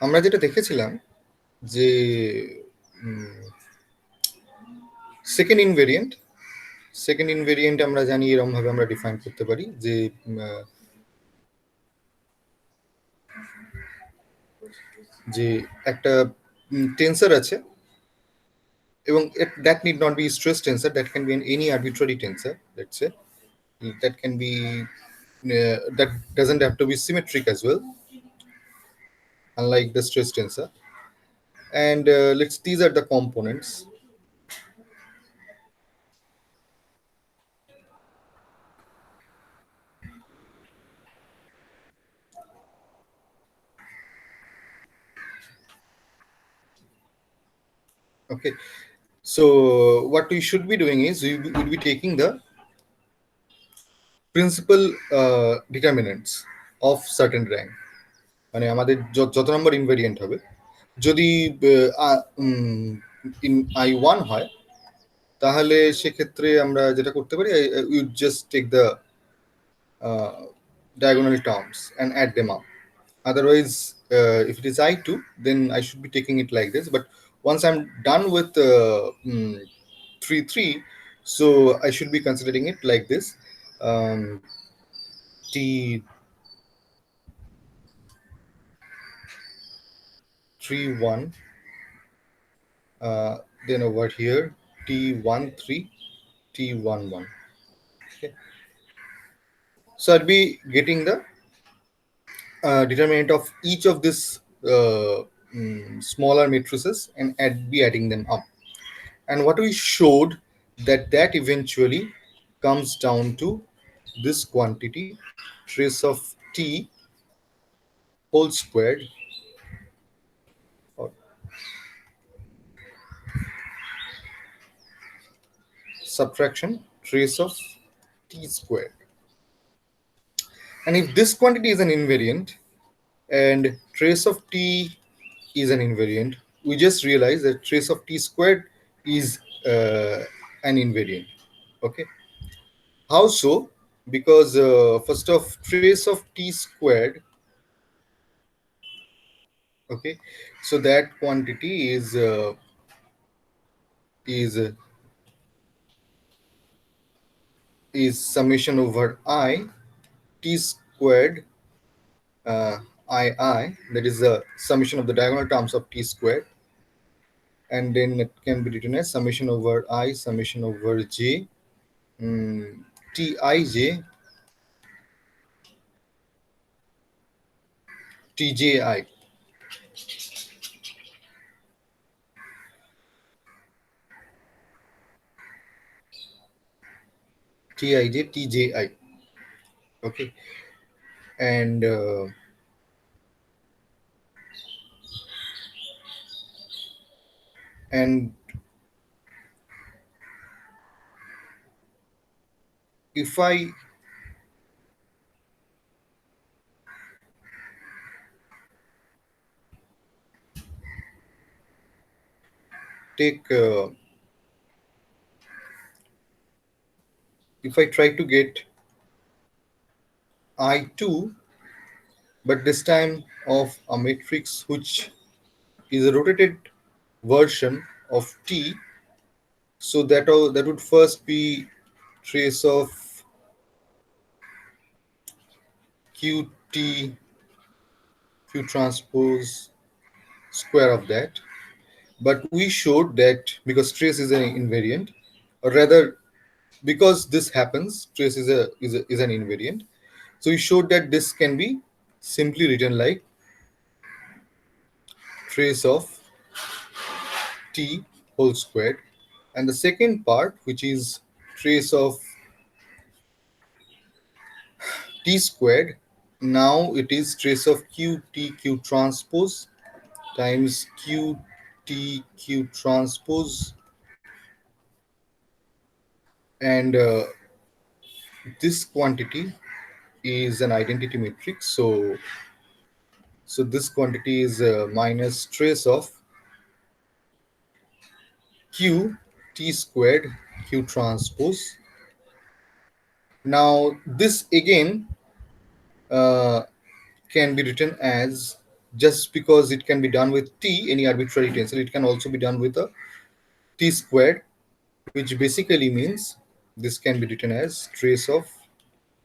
আমরা যেটা দেখেছিলাম যে সেকেন্ড ইনভেরিয়েন্ট আমরা জানি এরকম ভাবে আমরা ডিফাইন করতে পারি যে যে একটা টেন্সর আছে এবং that need not be stress tensor, that can be any arbitrary tensor, let's say. That can be that doesn't have to be symmetric as well, unlike the stress tensor. And these are the components. Okay, so what we should be doing is we will be taking the principal determinants of certain rank. মানে আমাদের যত নম্বর invariant হবে, যদি in I1 হয়, তাহলে সেক্ষেত্রে আমরা যেটা করতে পারি, we just take the diagonal terms and add them up. Otherwise, if it is I2, then I should be taking it like this. But once I'm done with 3, so I should be considering it like this. T 3 1, then over here T1 3, T1 1. Okay. So I'll be getting the determinant of each of these smaller matrices and be adding them up. And what we showed that eventually comes down to this quantity, trace of t whole squared, or subtraction trace of t squared. And if this quantity is an invariant and trace of t is an invariant, we just realize that trace of t squared is an invariant. Okay. How so? Because first of trace of t squared, okay, so that quantity is summation over I t squared I, that is the summation of the diagonal terms of t squared, and then it can be written as summation over I summation over j tij tji. Tij tji. Okay. And if I take if I try to get I2, but this time of a matrix which is a rotated version of T, so that would first be trace of QT Q transpose square of that. But we showed that because trace is an invariant, or rather because this happens, trace is an invariant. So we showed that this can be simply written like trace of t whole squared. And the second part, which is trace of t squared, now it is trace of q transpose times q transpose. And this quantity is an identity matrix. So this quantity is minus trace of q t squared q transpose. Now this again can be written as just because it can be done with t, any arbitrary tensor, it can also be done with a t squared, which basically means this can be written as trace of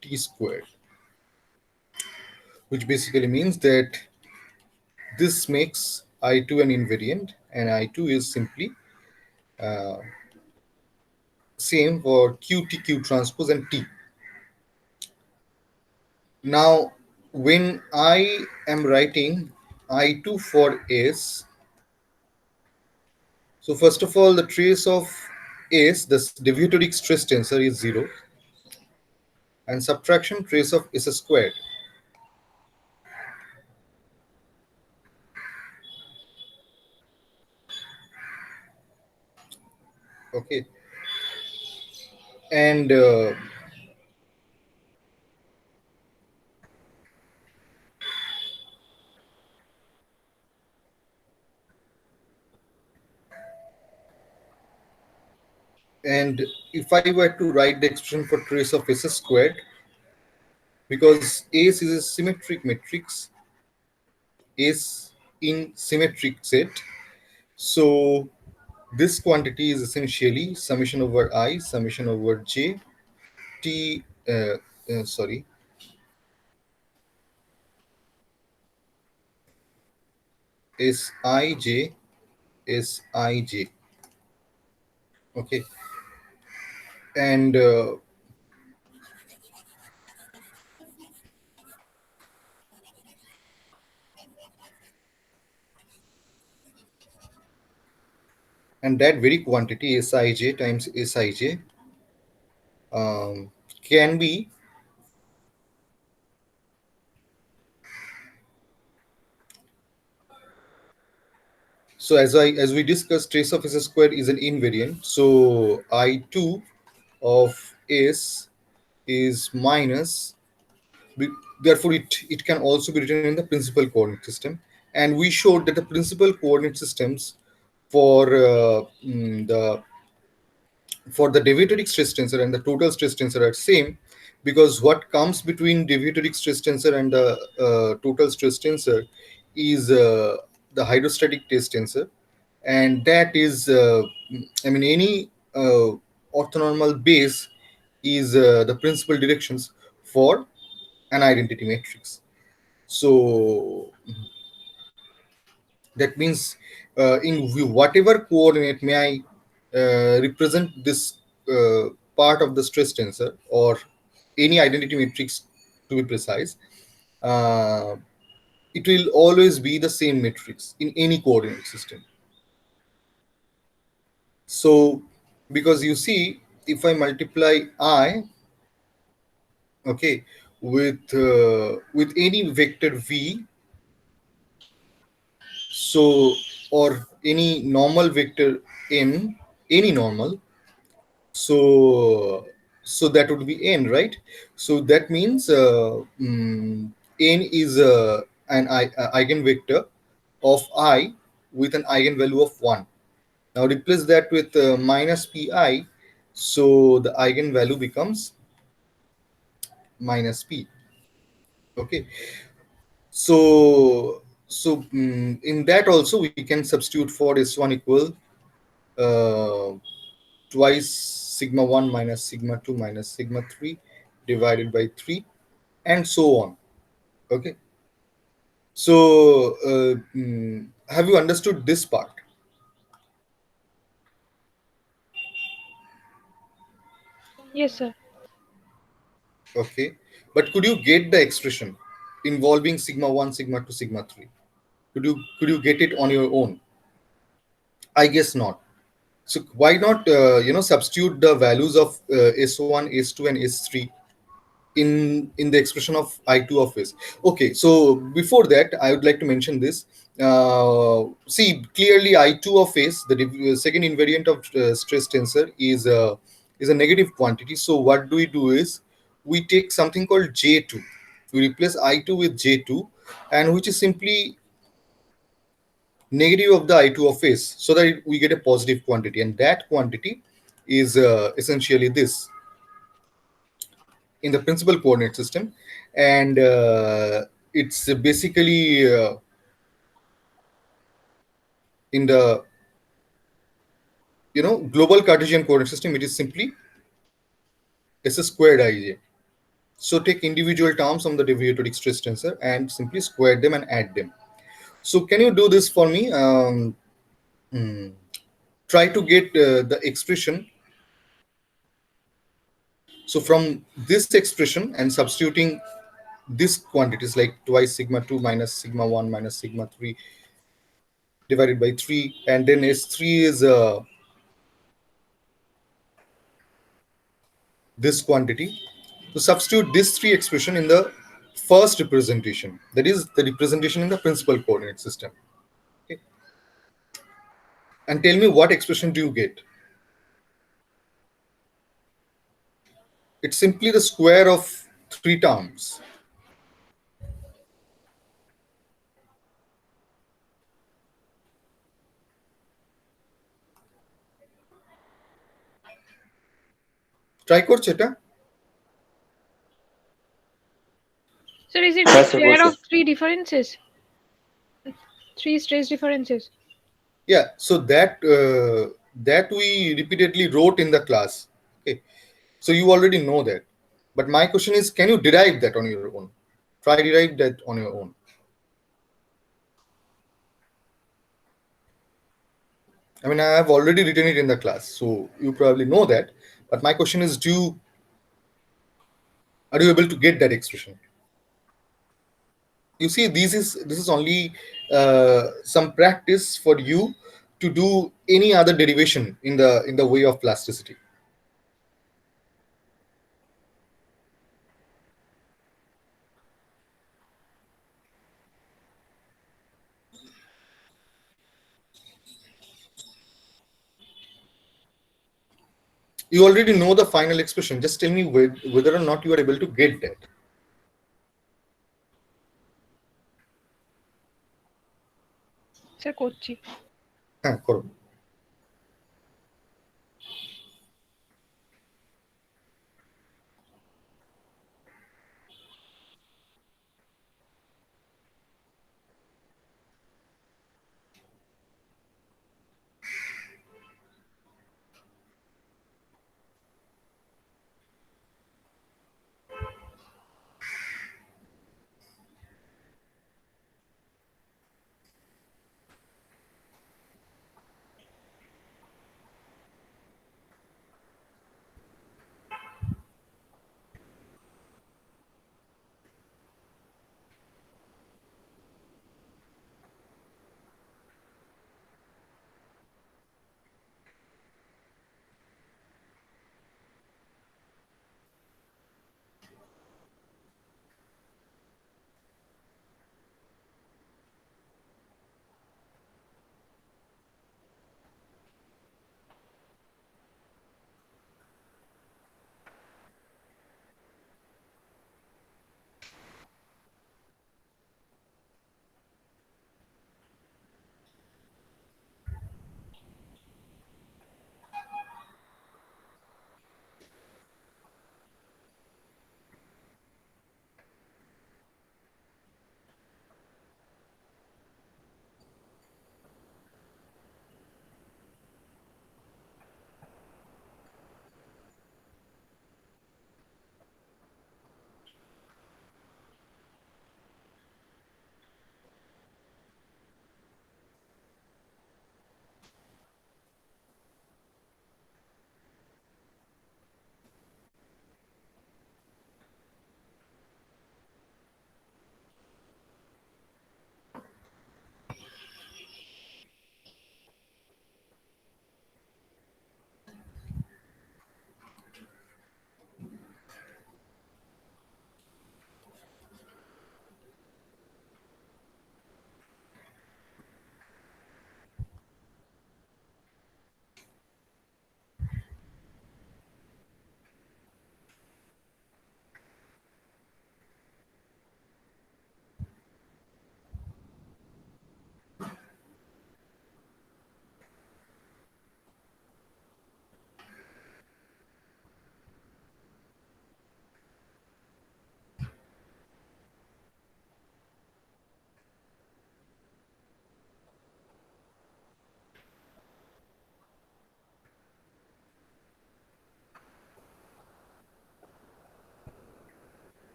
t squared, which basically means that this makes I2 an invariant, and I2 is simply uh, same for QTQ transpose and T. Now, when I am writing I2 for S, so first of all, the trace of S, the deviatoric stress tensor is 0, and subtraction trace of S squared. Okay, and and if I were to write the expression for trace of S squared, because S is a symmetric matrix, S in symmetric set, so this quantity is essentially summation over I, summation over J, T, sorry, Sij, Sij. Okay, and and that very quantity Sij times Sij um, can be, so as we discussed, trace of S square is an invariant. So I2 of S is minus, therefore it can also be written in the principal coordinate system, and we showed that the principal coordinate systems for the deviatoric stress tensor and the total stress tensor are same, because what comes between deviatoric stress tensor and the total stress tensor is the hydrostatic test tensor, and that is I mean any orthonormal base is the principal directions for an identity matrix. So that means in whatever coordinate may I represent this part of the stress tensor or any identity matrix, to be precise, uh, it will always be the same matrix in any coordinate system. So because you see, if I multiply I, okay, with any vector v, so or any normal vector n, any normal, so so that would be n, right? So that means n is an eigenvector of I with an eigenvalue of 1. Now replace that with minus pi, so the eigenvalue becomes minus p. Okay, so in that also we can substitute for s1 equal uh, twice sigma 1 minus sigma 2 minus sigma 3 divided by 3, and so on. Okay, so have you understood this part? Yes, sir. Okay, but could you get the expression involving sigma 1 sigma 2 sigma 3? Could you get it on your own? I guess not. So why not substitute the values of s1 s2 and s3 in the expression of I2 of S. Okay, so before that, I would like to mention this. See, clearly I2 of S, the second invariant of stress tensor, is a negative quantity. So what do we do is we take something called J2. We replace I2 with J2, and which is simply negative of the I2 of S, so that we get a positive quantity, and that quantity is essentially this in the principal coordinate system, and it's basically in the global Cartesian coordinate system, it is simply s squared ij. So take individual terms from the deviatoric stress tensor and simply square them and add them. So can you do this for me? Hmm, Try to get the expression. So from this expression and substituting this quantities like twice sigma 2 minus sigma 1 minus sigma 3 divided by 3, and then S3 is this quantity. To substitute this 3 expression in the first representation, that is the representation in the principal coordinate system. Okay. And tell me what expression do you get? It's simply the square of 3 terms. Try করছে এটা? Sir, is it হ্যাঁ sir square করছি। of three differences? Three stress differences. Yeah, so that we repeatedly wrote in the class. Okay, so you already know that. But my question is, can you derive that on your own? Try derive that on your own. I mean, I have already written it in the class, so you probably know that. But my question is, are you able to get that expression? You see, this is only some practice for you to do any other derivation in the way of plasticity. You already know the final expression. Just tell me whether or not you are able to get that. Sir, করছি। হ্যাঁ করো।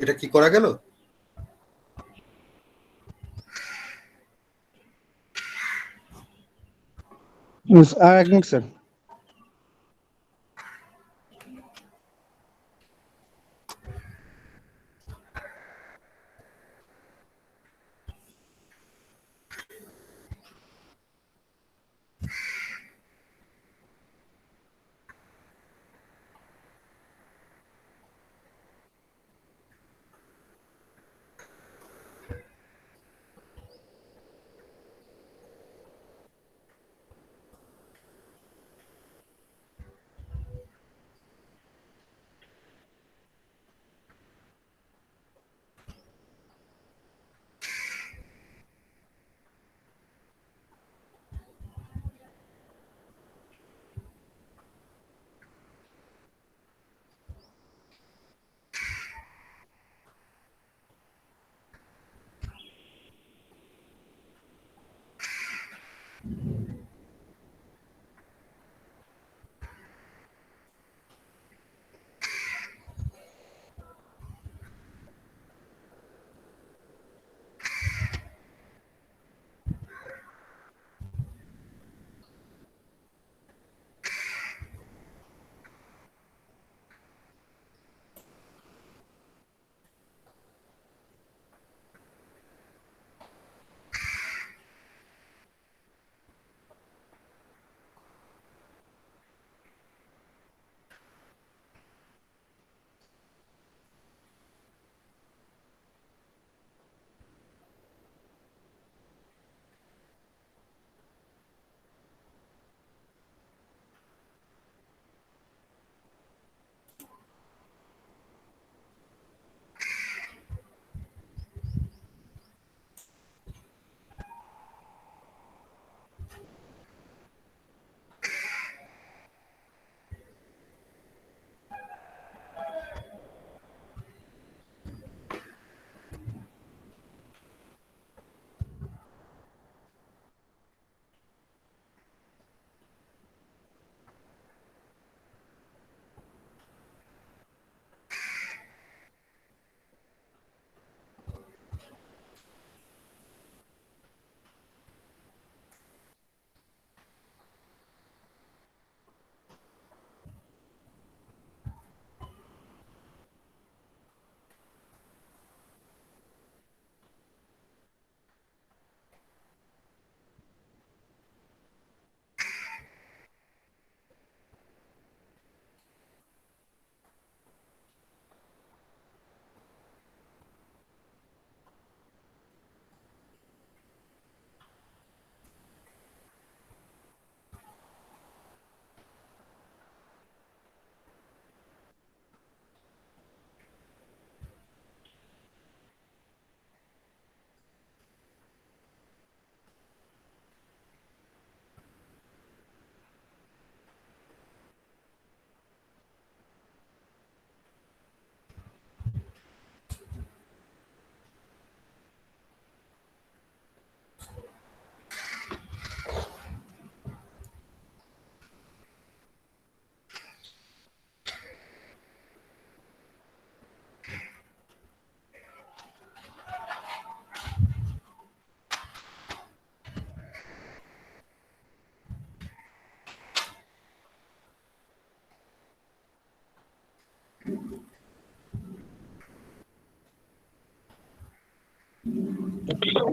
এটা কি করা গেল? Yes, I agree, sir.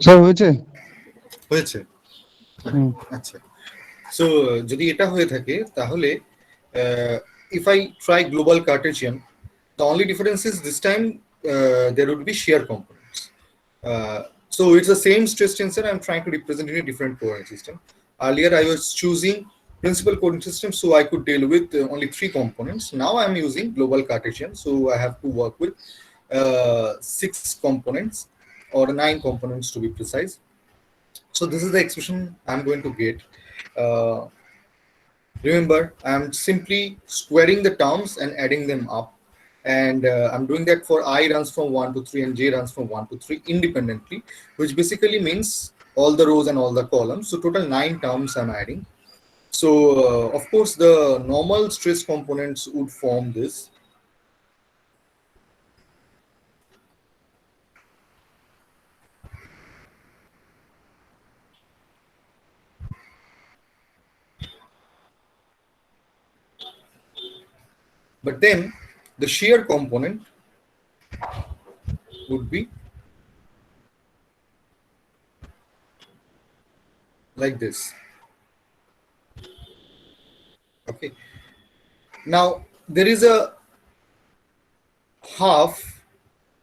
Sir হয়েছে? হয়েছে। হুম। আচ্ছা, সো যদি এটা হয়ে থাকে তাহলে if I try global Cartesian, the only difference is this time there would be shear components. So it's the same stress tensor I'm trying to represent in a different coordinate system. Earlier I was choosing principal coordinate system, so I could deal with only 3 components. Now I'm using global Cartesian, so I have to work with 6 components or 9 components to be precise. So this is the expression I'm going to get. Uh, Remember, I'm simply squaring the terms and adding them up. And I'm doing that for I runs from 1 to 3 and j runs from 1 to 3 independently, which basically means all the rows and all the columns. So total 9 terms I'm adding. So of course, the normal stress components would form this. But then the shear component would be like this. Okay. Now there is a half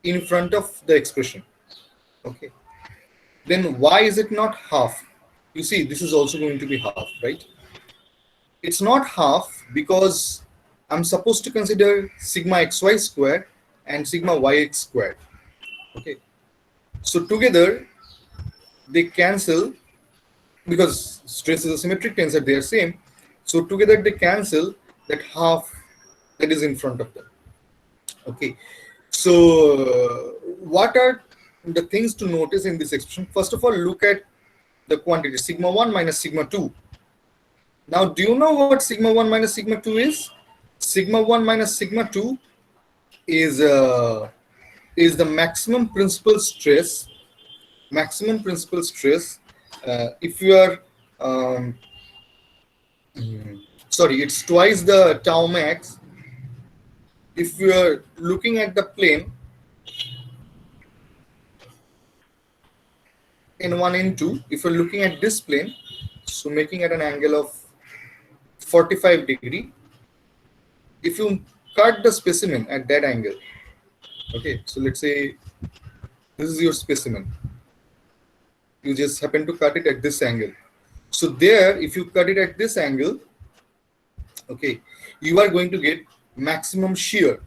in front of the expression. Okay. Then why is it not half? You see, this is also going to be half, right? It's not half because I'm supposed to consider sigma xy squared and sigma yx squared. Okay. So together they cancel because stress is a symmetric tensor, they are same. So together they cancel that half that is in front of them. Okay. So what are the things to notice in this expression? First of all, look at the quantity sigma 1 minus sigma 2. Now, do you know what sigma 1 minus sigma 2 is? Sigma 1 minus sigma 2 is the maximum principal stress. Maximum principal stress. If you are sorry, it's twice the tau max. If you are looking at the plane n1 n2, if you're looking at this plane, so making at an angle of 45 degree, if you cut the specimen at that angle, okay, so let's say this is your specimen, you just happen to cut it at this angle. So there, if you cut it at this angle, okay, you are going to get maximum shear.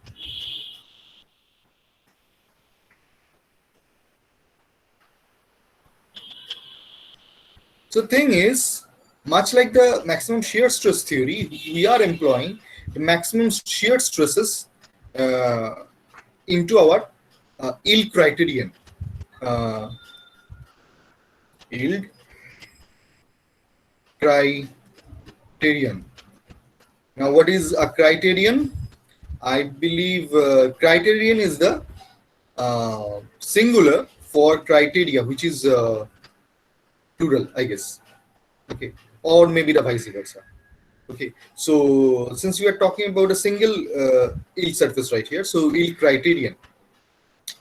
So thing is, much like the maximum shear stress theory, we are employing the maximum shear stresses into our yield criterion. Yield criterion. Now, what is a criterion? I believe criterion is the singular for criteria, which is plural, I guess. Okay, or maybe the vice versa. Okay, so since we are talking about a single yield surface right here, so yield criterion.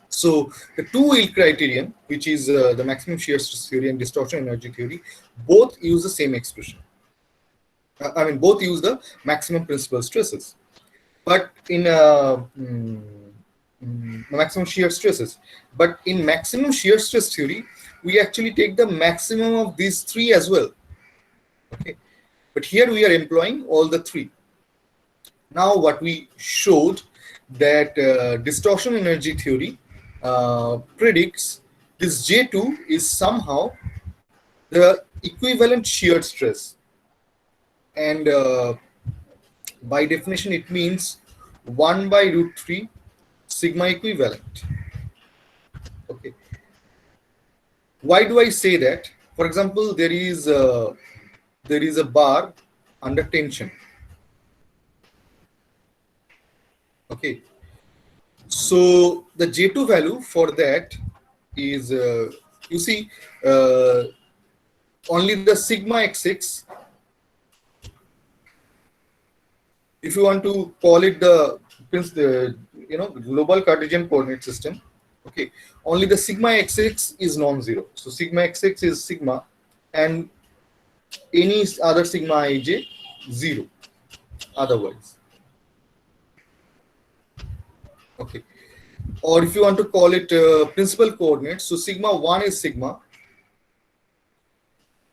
So the two yield criterion, which is the maximum shear stress theory and distortion energy theory, both use the same expression. I mean, both use the maximum principal stresses, but in maximum shear stresses. But in maximum shear stress theory, we actually take the maximum of these three as well. Okay, but here we are employing all the three. Now, what we showed that distortion energy theory predicts this J2 is somehow the equivalent shear stress, and by definition it means 1 by root 3 sigma equivalent. Okay, why do I say that? For example, there is a bar under tension. Okay, so the J2 value for that is you see only the sigma xx. If you want to call it the global Cartesian coordinate system, okay, only the sigma xx is non-zero. So sigma xx is sigma, and any other sigma ij 0 otherwise. Okay, or if you want to call it principal coordinates, so sigma 1 is sigma,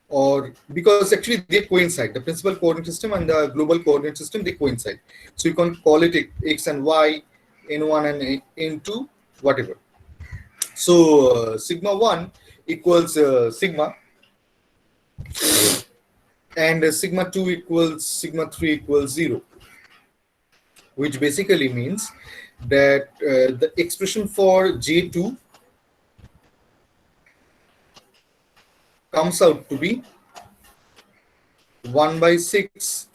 or because actually they coincide, the principal coordinate system and the global coordinate system, they coincide. So you can call it x and y, n1 and n2, whatever. So sigma 1 equals sigma, and sigma 2 equals sigma 3 equals 0, which basically means that the expression for J2 comes out to be 1 by 6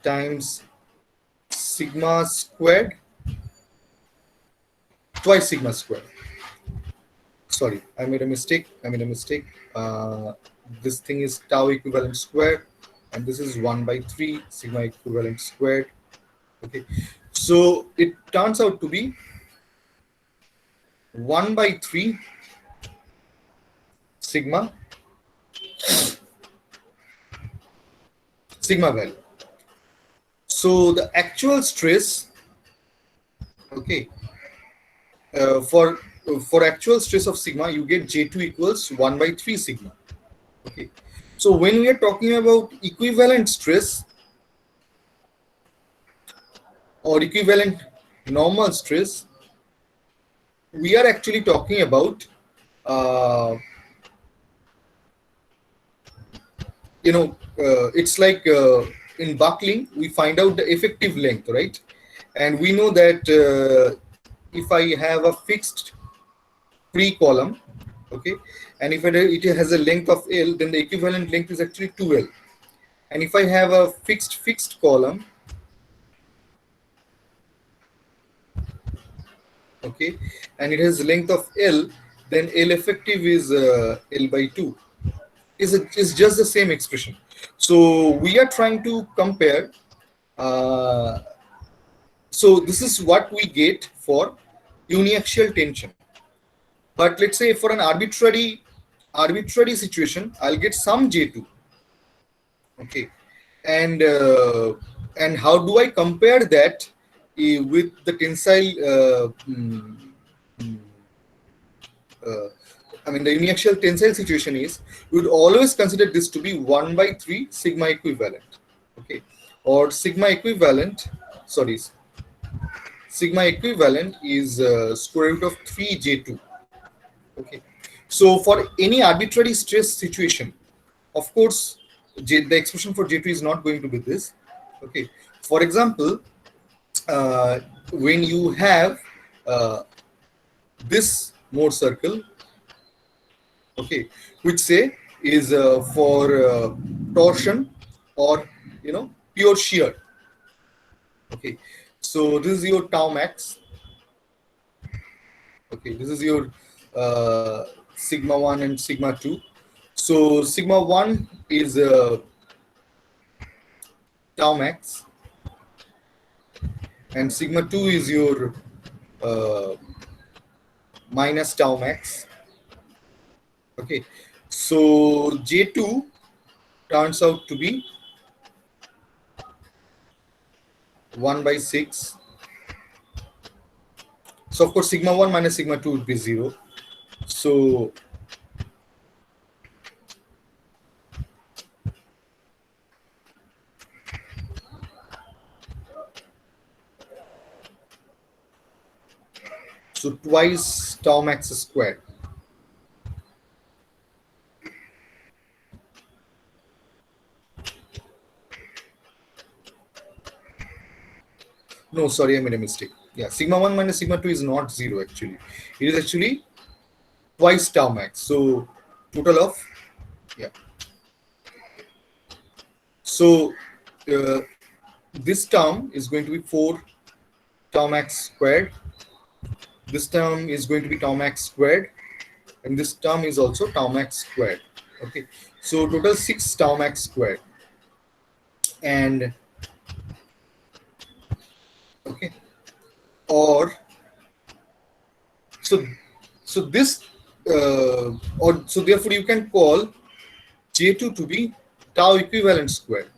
times sigma squared, twice sigma squared. Sorry, I made a mistake. This thing is tau equivalent squared, and this is 1 by 3 sigma equivalent squared. Okay, so it turns out to be 1 by 3 sigma value. So the actual stress, okay, for actual stress of sigma, you get J2 equals 1 by 3 sigma. Okay, so when we are talking about equivalent stress or equivalent normal stress, we are actually talking about it's like in buckling we find out the effective length, right? And we know that if I have a fixed free column, okay, and if it has a length of L, then the equivalent length is actually 2L. And if I have a fixed column, okay, and it has length of L, then L effective is L by 2. Is just the same expression. So we are trying to compare. So this is what we get for uniaxial tension. But let's say for an arbitrary situation, I'll get some J2. Okay, and how do I compare that with the tensile? Uh, I mean, the uniaxial tensile situation is we would always consider this to be 1 by 3 sigma equivalent. Okay, or sigma equivalent. Sorry, sigma equivalent is square root of 3J2. Okay, so for any arbitrary stress situation, of course, the expression for J2 is not going to be this. Okay, for example, when you have this Mohr circle, okay, which say is for torsion or pure shear. Okay, so this is your tau max. Okay, this is your sigma 1 and sigma 2. So sigma 1 is tau max and sigma 2 is your uh, minus tau max. Okay, so J2 turns out to be 1 by 6. So of course sigma 1 minus sigma 2 would be 0. So twice tau max squared. No, sorry, I made a mistake. Yeah, sigma 1 minus sigma 2 is not 0 actually. It is actually twice tau max. So total of, yeah. So this term is going to be 4 tau max squared. This term is going to be tau max squared. And this term is also tau max squared. Okay, so total 6 tau max squared. And okay, or so this or so therefore you can call J2 to be tau equivalent squared.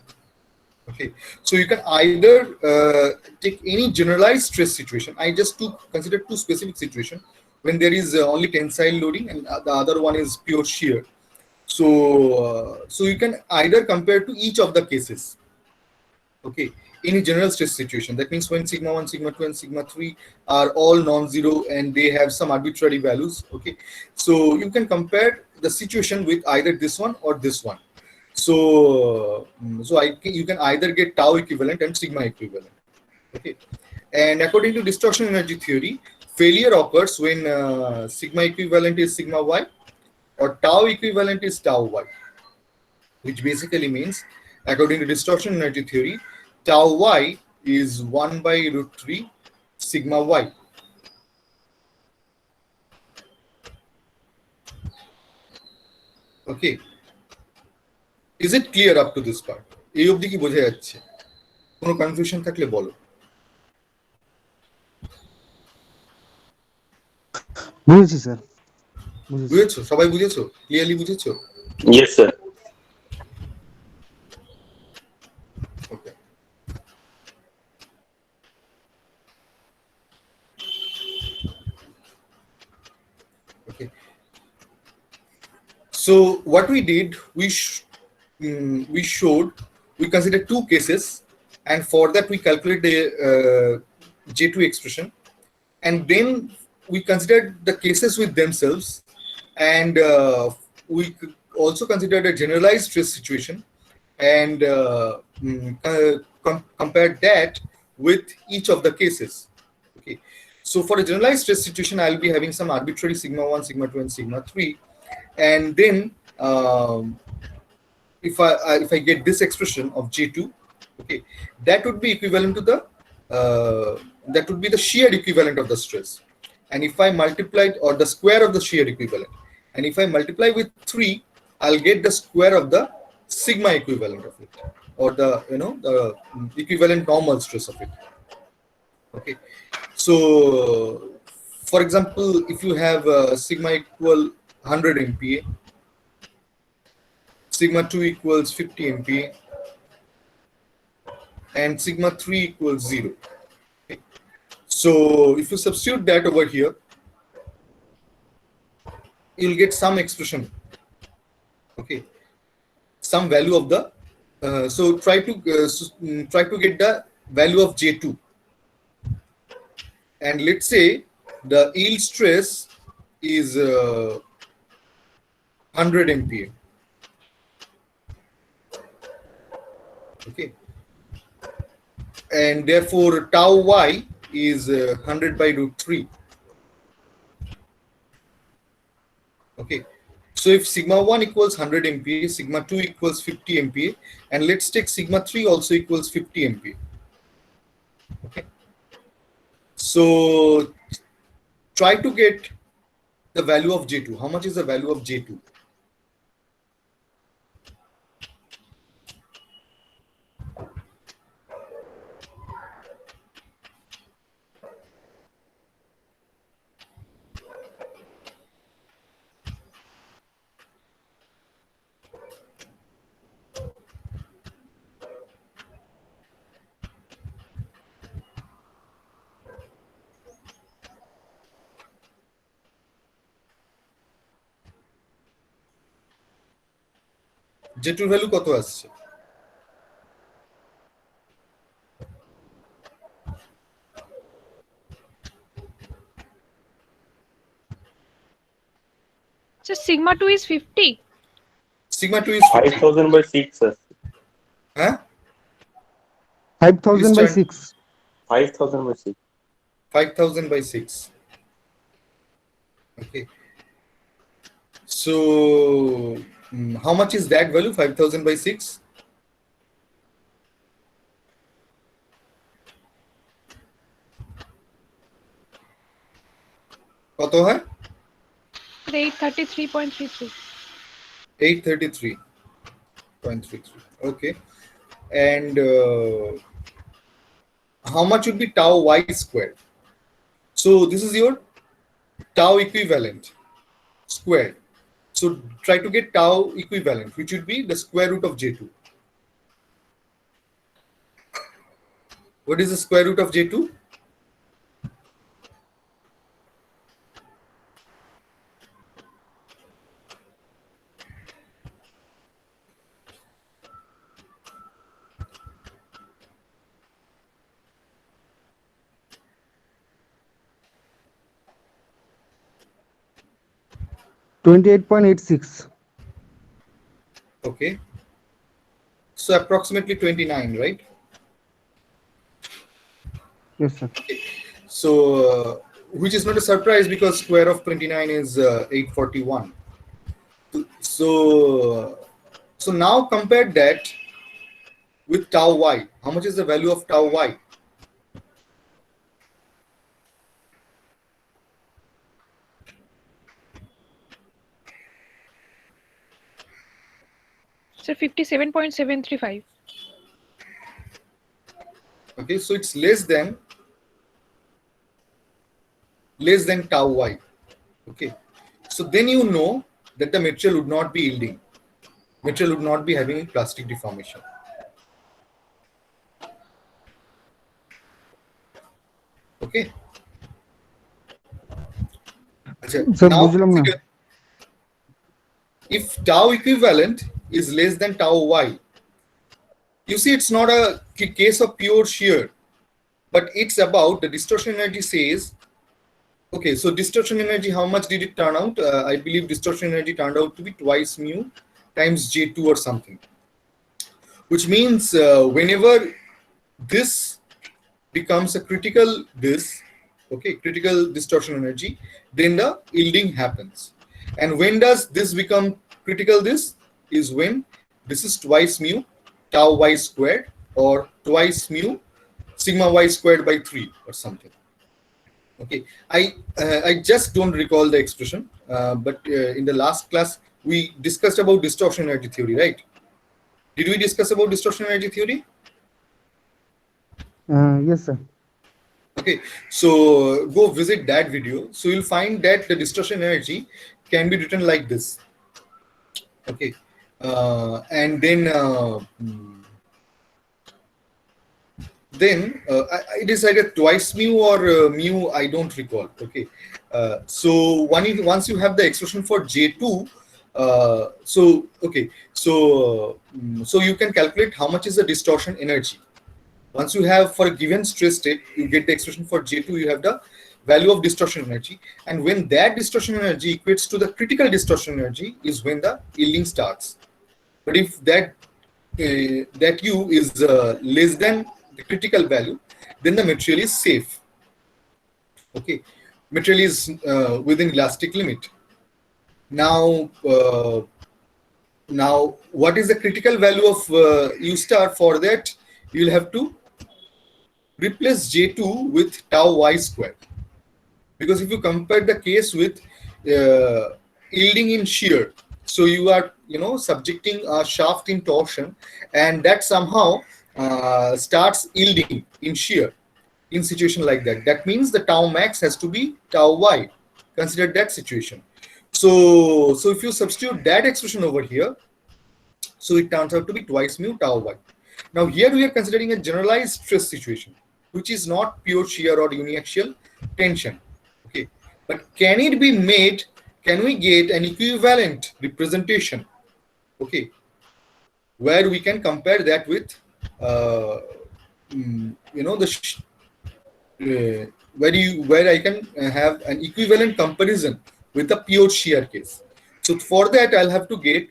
Okay, so you can either take any generalized stress situation. I just consider two specific situations when there is only tensile loading and the other one is pure shear. So you can either compare to each of the cases. Okay, any general stress situation. That means when sigma 1, sigma 2, and sigma 3 are all non-zero and they have some arbitrary values. Okay, so you can compare the situation with either this one or this one. So you can either get tau equivalent and sigma equivalent. Okay, and according to distortion energy theory, failure occurs when sigma equivalent is sigma y or tau equivalent is tau y, which basically means, according to distortion energy theory, tau y is 1 by root 3 sigma y. Okay, is it clear up to this part? এই অবধি কি বোঝা যাচ্ছে? কোনো confusion থাকলে বলো। বুঝেছি sir, বুঝেছি। বুঝেছো? সবাই বুঝেছো? ক্লিয়ারলি বুঝেছো? Yes, sir. Okay. Okay. So what we did, we showed, we considered two cases, and for that we calculate the J2 expression, and then we considered the cases with themselves, and we also considered a generalized stress situation, and compared that with each of the cases. Okay, so for a generalized stress situation, I'll be having some arbitrary sigma 1, sigma 2, and sigma 3, and then if I get this expression of J2, okay, that would be equivalent to the that would be the shear equivalent of the stress, and if I multiply or the square of the shear equivalent, and if I multiply with 3, I'll get the square of the sigma equivalent of it, or the the equivalent normal stress of it. Okay, so for example, if you have sigma equal 100 MPa, sigma 2 equals 50 MPa, and sigma 3 equals 0. Okay. So if you substitute that over here, you'll get some expression. Okay, some value of the. So try to get the value of J2, and let's say the yield stress is 100 MPa. Okay, and therefore tau y is 100 by root 3. Okay, so if sigma 1 equals 100 MPa, sigma 2 equals 50 MPa, and let's take sigma 3 also equals 50 MPa. Okay, so try to get the value of J2. How much is the value of J2? J2 value কত আসছে? So sigma 2 is 50. Sigma 2 is 50. 5,000 by 6, sir. Huh? 5,000 by 6. 5,000 by 6. 5,000 by 6. Okay. So how much is that value? 5,000 by 6? কত হয়? 833.33. 833.33. Okay. And how much would be tau y squared? So this is your tau equivalent squared. So try to get tau equivalent, which would be the square root of J2. What is the square root of J2? $28.86. Okay. So approximately 29, right? Yes, sir. So which is not a surprise because square of 29 is 841. So now compare that with tau y. How much is the value of tau y? So 57.735. Okay, so it's less than tau y. Okay, so then you know that the material would not be yielding. Material would not be having a plastic deformation. Okay. আচ্ছা, sir now বুঝলাম না। consider if tau equivalent is less than tau y. You see, it's not a case of pure shear, but it's about the distortion energy says, okay, so distortion energy, how much did it turn out? I believe distortion energy turned out to be twice mu times J2 or something, which means whenever this becomes a critical this, okay, critical distortion energy, then the yielding happens. And when does this become critical this? Is when this is twice mu tau y squared or twice mu sigma y squared by 3 or something. Okay, I just don't recall the expression, but in the last class we discussed about distortion energy theory, right? Did we discuss about distortion energy theory? Yes sir. Okay, so go visit that video. So you'll find that the distortion energy can be written like this. Okay, and then it is either twice mu or mu. I don't recall. Okay, so once you have the expression for J2, so okay, so you can calculate how much is the distortion energy. Once you have for a given stress state, you get the expression for J2, you have the value of distortion energy. And when that distortion energy equates to the critical distortion energy is when the yielding starts. But if that U is less than the critical value, then the material is safe. Okay, material is within elastic limit. Now, what is the critical value of U star? For that, you will have to replace J2 with tau y squared. Because if you compare the case with yielding in shear, so you are subjecting a shaft in torsion, and that somehow starts yielding in shear in situation like that. That means the tau max has to be tau y. Consider that situation. So if you substitute that expression over here, so it turns out to be twice mu tau y. Now here we are considering a generalized stress situation, which is not pure shear or uniaxial tension. Okay, but can it be made? Can we get an equivalent representation? Okay, where we can compare that with, where I can have an equivalent comparison with the pure shear case. So for that, I'll have to get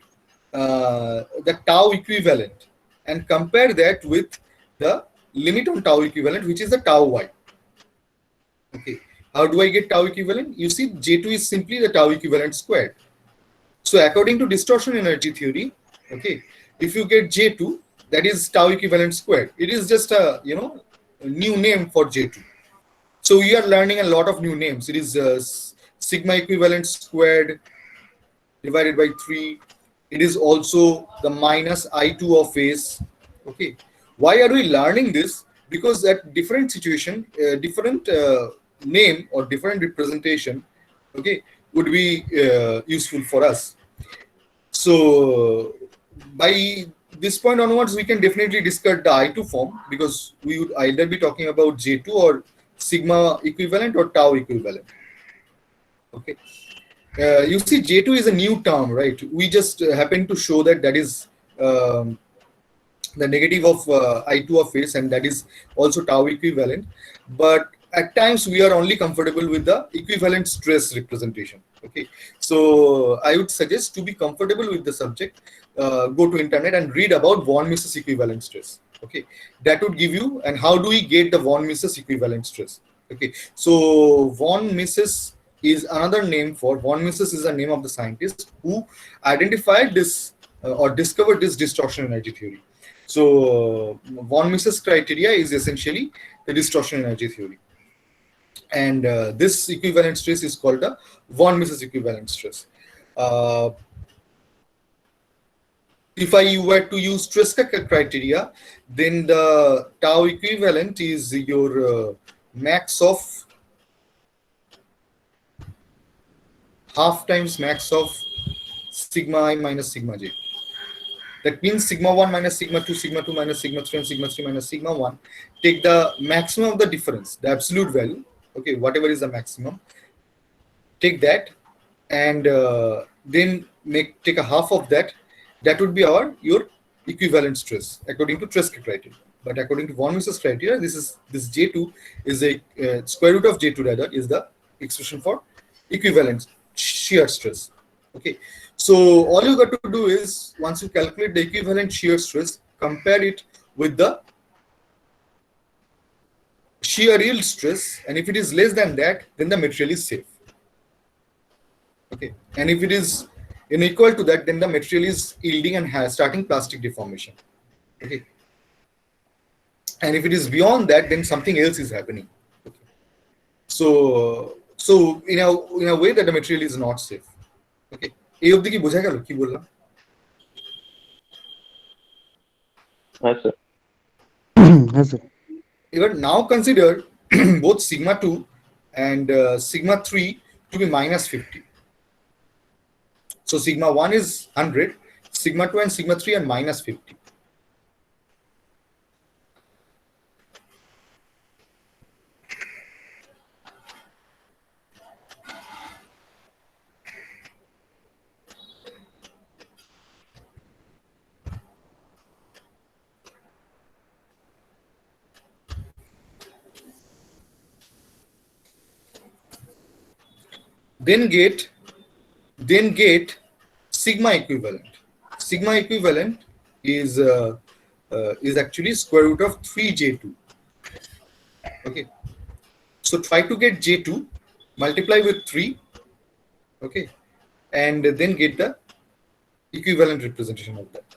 the tau equivalent and compare that with the limit on tau equivalent, which is the tau y. Okay, how do I get tau equivalent? You see, J2 is simply the tau equivalent squared. So according to distortion energy theory, okay, if you get J2, that is tau equivalent squared. It is just a new name for J2. So we are learning a lot of new names. It is sigma equivalent squared divided by 3. It is also the minus I2 of phase. Okay, why are we learning this? Because at different situation, different name or different representation, okay, would be useful for us. So by this point onwards, we can definitely discuss the I2 form, because we would either be talking about J2 or sigma equivalent or tau equivalent. Okay. You see, J2 is a new term, right? We just happen to show that is the negative of I2 of phase, and that is also tau equivalent. But at times we are only comfortable with the equivalent stress representation. Okay, so I would suggest, to be comfortable with the subject, go to internet and read about von Mises equivalent stress. Okay, that would give you. And how do we get the von Mises equivalent stress? Okay, so von Mises is another name for, von Mises is the name of the scientist who identified this or discovered this distortion energy theory. So von Mises criteria is essentially the distortion energy theory. And this equivalent stress is called the von Mises equivalent stress. If I were to use Tresca criteria, then the tau equivalent is your max of half times max of sigma I minus sigma j. That means sigma 1 minus sigma 2 minus sigma 3 and sigma 3 minus sigma 1. Take the maximum of the difference, the absolute value, okay, whatever is the maximum, take that, and then take a half of that. That would be your equivalent stress according to Tresca criteria. But according to von Mises criteria, this J2 is a square root of J2 rather is the expression for equivalent shear stress. Okay, so all you got to do is once you calculate the equivalent shear stress, compare it with the shear yield stress, and if it is less than that, then the material is safe. Okay, and if it is unequal to that, then the material is yielding and has starting plastic deformation. Okay, and if it is beyond that, then something else is happening. Okay. So in a way that the material is not safe. Okay, এই অবধি কি বোঝা গেল কি বললাম? Yes, sir. Yes, sir. Even now consider both sigma 2 and sigma 3 to be minus 50. So sigma 1 is 100, sigma 2 and sigma 3 are minus 50. Then get sigma equivalent. Sigma equivalent is actually square root of 3j2. Okay, so try to get j2, multiply with 3, okay, and then get the equivalent representation of that.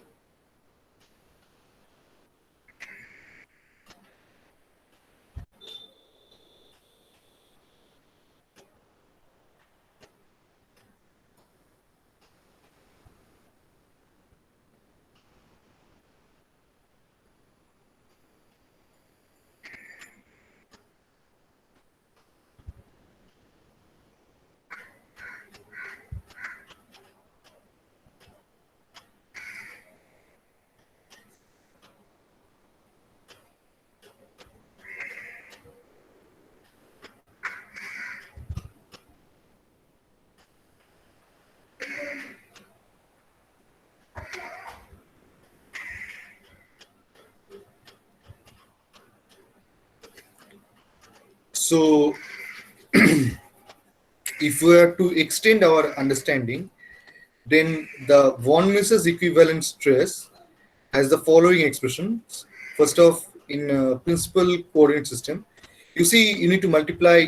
So if we are to extend our understanding, then the von Mises equivalent stress has the following expressions. First off, in principal coordinate system, you see you need to multiply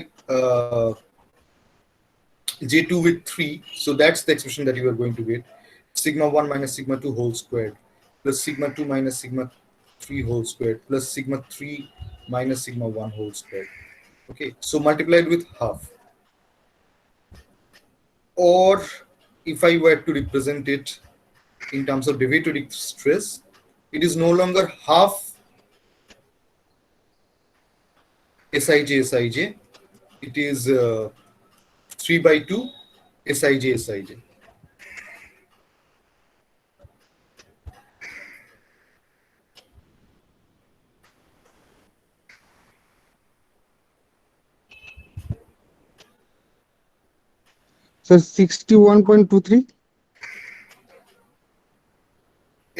J2 with 3. So that's the expression that you are going to get. Sigma 1 minus sigma 2 whole squared plus sigma 2 minus sigma 3 whole squared plus sigma 3 minus sigma 1 whole squared. Okay, so multiplied with half. Or if I were to represent it in terms of deviatoric stress, it is no longer half Sij. It is 3 by 2 Sij. Sir, 61.23.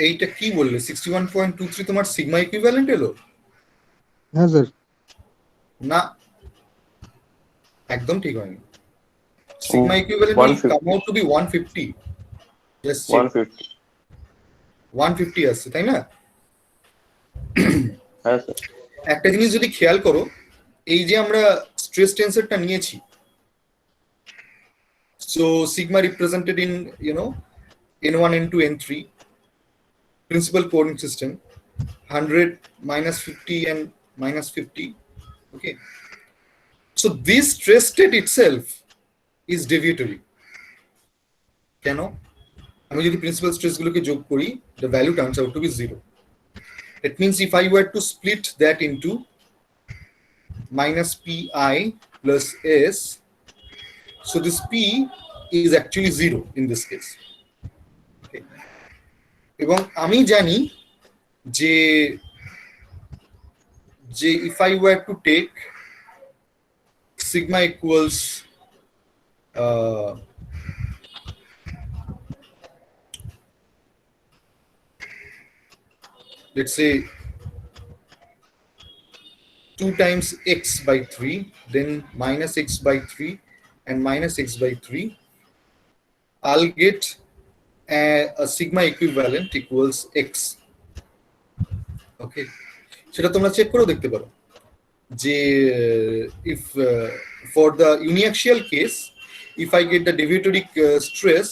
এইটা কি বললে 61.23 তোমার sigma equivalent এলো? হ্যাঁ sir. না, একদম ঠিক হয়নি। Sigma equivalent will come out to be 150. Just check. 150. 150 আসছে তাই না? হ্যাঁ স্যার। একটা জিনিস যদি খেয়াল করো, এই যে আমরা স্ট্রেস টেন্সরটা নিয়েছি, so sigma represented in n1 n2 n3 principal coordinate system, 100 minus 50 and minus 50. Okay, so this stress state itself is deviatory. কেন? আমি যদি প্রিন্সিপাল স্ট্রেসগুলোকে যোগ করি, the value turns out to be 0. It means if I were to split that into minus pi plus s, so this p is actually 0 in this case. Okay. এবং আমি জানি যে if I were to take sigma equals let's say 2 times x by 3, then minus x by 3 and minus x by 3, I'll get a sigma equivalent equals x. Okay, সেটা তোমরা check করেও দেখতে পারো যে if for the uniaxial case, if I get the deviatoric stress,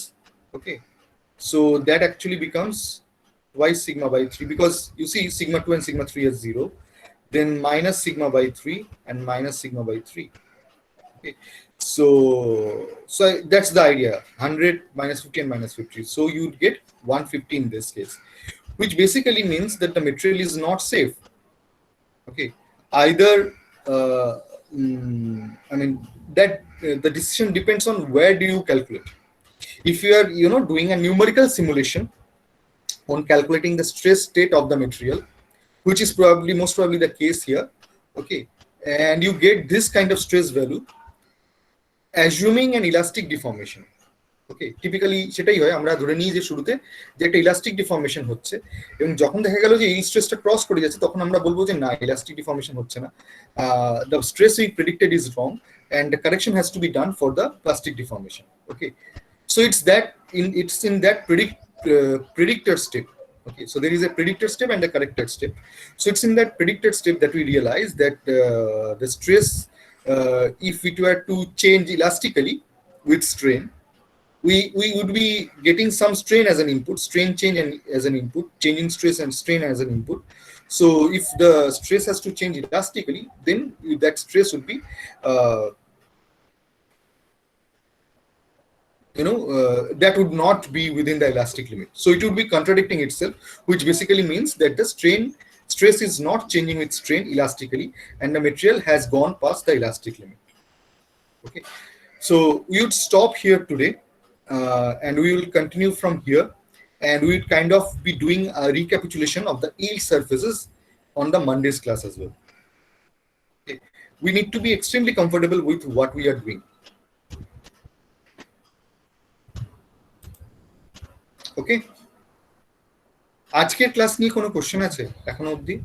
okay, so that actually becomes y sigma by 3, because you see sigma 2 and sigma 3 is 0, then minus sigma by 3 and minus sigma by 3. Okay, so that's the idea, 100 minus 50 and minus 50, so you'd get 150 in this case, which basically means that the material is not safe. Okay, either I mean that the decision depends on where do you calculate. If you are doing a numerical simulation on calculating the stress state of the material, which is most probably the case here, okay, and you get this kind of stress value, assuming an elastic deformation. Okay, typically সেটাই হয়, আমরা ধরে নিই যে শুরুতে যে একটা elastic deformation হচ্ছে, এবং যখন দেখা গেল যে এই স্ট্রেসটা ক্রস করে যাচ্ছে, তখন আমরা বলবো যে না, ইলাস্টিক ডিফর্মেশন হচ্ছে না, the stress we predicted is wrong and the correction has to be done for the plastic deformation. Okay, so it's in that predictor step. Okay, so there is a predictor step and a corrector step. So it's in that predictor step that we realize that the stress, if it were to change elastically with strain, we would be getting some strain as an input, strain change as an input, changing stress and strain as an input. So if the stress has to change elastically, then that stress would be that would not be within the elastic limit. So it would be contradicting itself, which basically means that the stress is not changing with strain elastically, and the material has gone past the elastic limit. Okay, so we would stop here today. And we will continue from here, and we will kind of be doing a recapitulation of the yield surfaces on the Monday's class as well. Okay. We need to be extremely comfortable with what we are doing. Okay, আজকের class নিয়ে কোনো question আছে এখনো অবধি?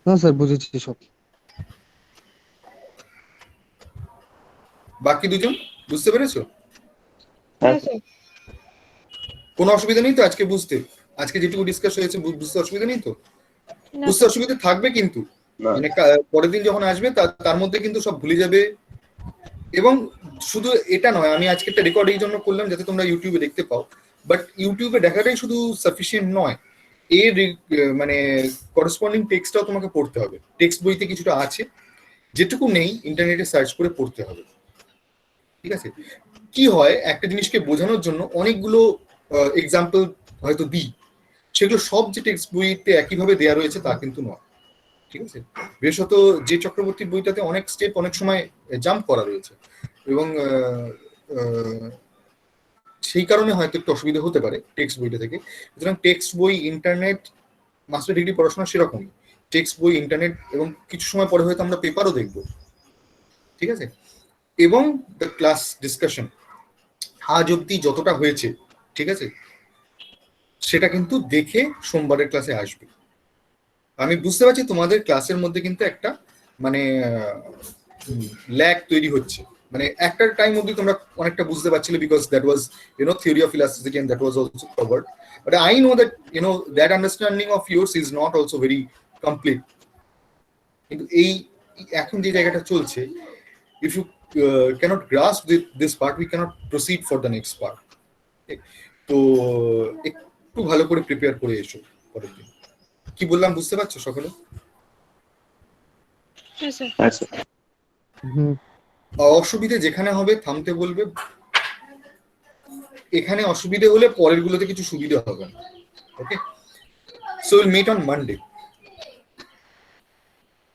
না sir, বুঝেছি সব। বাকি দুজন বুঝতে পেরেছো? হ্যাঁ Yes, sir. কোনো অসুবিধা নেই তো আজকে বুঝতে? আজকে যেটুকু ডিসকাস হয়েছে বুঝতে অসুবিধা নেই তো? No, বুঝতে অসুবিধা থাকবে, কিন্তু না মানে পরের দিন যখন আসবে তার মধ্যে কিন্তু সব ভুলে যাবে। এবং শুধু এটা নয়, আমি আজকে একটা রেকর্ড এই জন্য করলাম যাতে তোমরা ইউটিউবে দেখতে পাও, বাট ইউটিউবে দেখাটাই শুধু সাফিসিয়েন্ট নয়, এর মানে করেসপন্ডিং টেক্সটটাও তোমাকে পড়তে হবে। টেক্সট বইতে কিছুটা আছে, যেটুকু নেই ইন্টারনেটে সার্চ করে পড়তে হবে। ঠিক আছে, কি হয়, একটা জিনিসকে বোঝানোর জন্য অনেকগুলো এক্সাম্পল হয়তো দিই, সেগুলো সব যে টেক্সট বইতে একইভাবে দেওয়া রয়েছে তা কিন্তু নয়। ঠিক আছে, বিশেষত যে চক্রবর্তীর বইটাতে অনেক স্টেপ অনেক সময় জাম্প করা রয়েছে, এবং সেই কারণে হয়তো একটু অসুবিধা হতে পারে টেক্সট বইটা থেকে। সুতরাং টেক্সট বই, ইন্টারনেট, মাস্টার ডিগ্রি পড়াশোনা সেরকমই, টেক্সট বই, ইন্টারনেট, এবং কিছু সময় পরে হয়তো আমরা পেপারও দেখব। ঠিক আছে, এবং দ্য ক্লাস ডিসকাশন আজ অব্দি যতটা হয়েছে, ঠিক আছে, সেটা কিন্তু দেখে সোমবারের ক্লাসে আসবে। আমি বুঝতে পারছি তোমাদের ক্লাসের মধ্যে কিন্তু একটা মানে ল্যাগ তৈরি হচ্ছে, মানে একটা টাইম অবধি তোমরা অনেকটা বুঝতে পারছিলে, because that was theory of elasticity and that was also covered, but I know that that understanding of yours is not also very complete. কিন্তু এই এখন যে জায়গাটা চলছে, if you cannot grasp this part, we cannot proceed for the next part. তো একটু ভালো করে প্রিপেয়ার করে এসো পরের দিন। কি বললাম বুঝতে পারছো সকলে? yes, sir. হ্যাঁ স্যার অসুবিধে যেখানে হবে থামতে বলবে, এখানে অসুবিধে হলে পরের গুলোতে কিছু সুবিধা হবে না। Okay, so will meet on Monday.